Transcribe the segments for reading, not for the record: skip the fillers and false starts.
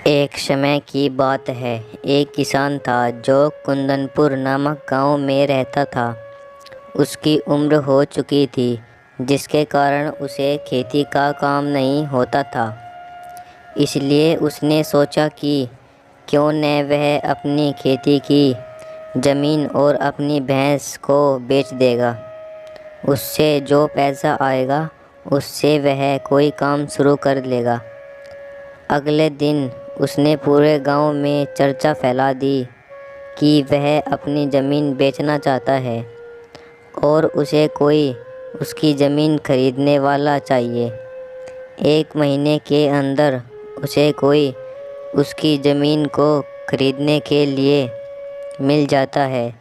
एक समय की बात है। एक किसान था जो कुंदनपुर नामक गांव में रहता था। उसकी उम्र हो चुकी थी, जिसके कारण उसे खेती का काम नहीं होता था। इसलिए उसने सोचा कि क्यों न वह अपनी खेती की ज़मीन और अपनी भैंस को बेच देगा। उससे जो पैसा आएगा उससे वह कोई काम शुरू कर लेगा। अगले दिन उसने पूरे गांव में चर्चा फैला दी कि वह अपनी ज़मीन बेचना चाहता है और उसे कोई उसकी ज़मीन खरीदने वाला चाहिए। 1 महीने के अंदर उसे कोई उसकी ज़मीन को खरीदने के लिए मिल जाता है।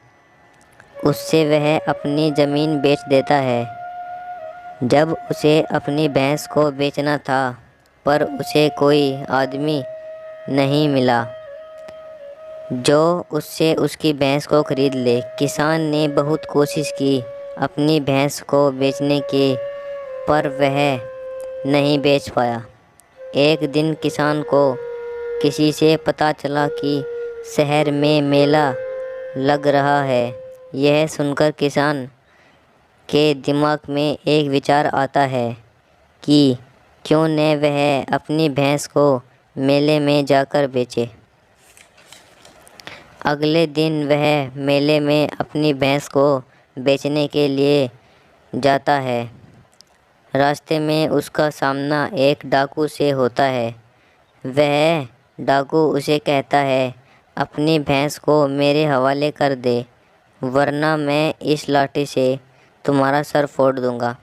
उससे वह अपनी ज़मीन बेच देता है। जब उसे अपनी भैंस को बेचना था, पर उसे कोई आदमी नहीं मिला जो उससे उसकी भैंस को खरीद ले। किसान ने बहुत कोशिश की अपनी भैंस को बेचने की, पर वह नहीं बेच पाया। एक दिन किसान को किसी से पता चला कि शहर में मेला लग रहा है। यह सुनकर किसान के दिमाग में एक विचार आता है कि क्यों न वह अपनी भैंस को मेले में जाकर बेचे। अगले दिन वह मेले में अपनी भैंस को बेचने के लिए जाता है। रास्ते में उसका सामना एक डाकू से होता है। वह डाकू उसे कहता है, अपनी भैंस को मेरे हवाले कर दे, वरना मैं इस लाठी से तुम्हारा सर फोड़ दूंगा।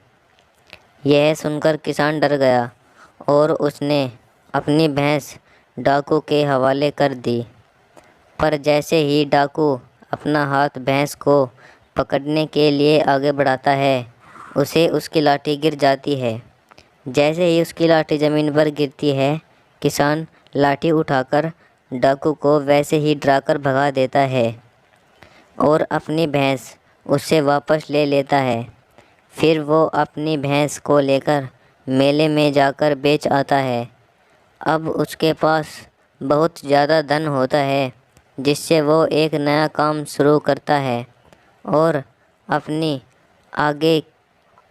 यह सुनकर किसान डर गया और उसने अपनी भैंस डाकू के हवाले कर दी। पर जैसे ही डाकू अपना हाथ भैंस को पकड़ने के लिए आगे बढ़ाता है, उसे उसकी लाठी गिर जाती है। जैसे ही उसकी लाठी ज़मीन पर गिरती है, किसान लाठी उठाकर डाकू को वैसे ही डराकर भगा देता है और अपनी भैंस उससे वापस ले लेता है। फिर वो अपनी भैंस को लेकर मेले में जाकर बेच आता है। अब उसके पास बहुत ज़्यादा धन होता है, जिससे वो एक नया काम शुरू करता है और अपनी आगे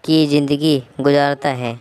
की ज़िंदगी गुजारता है।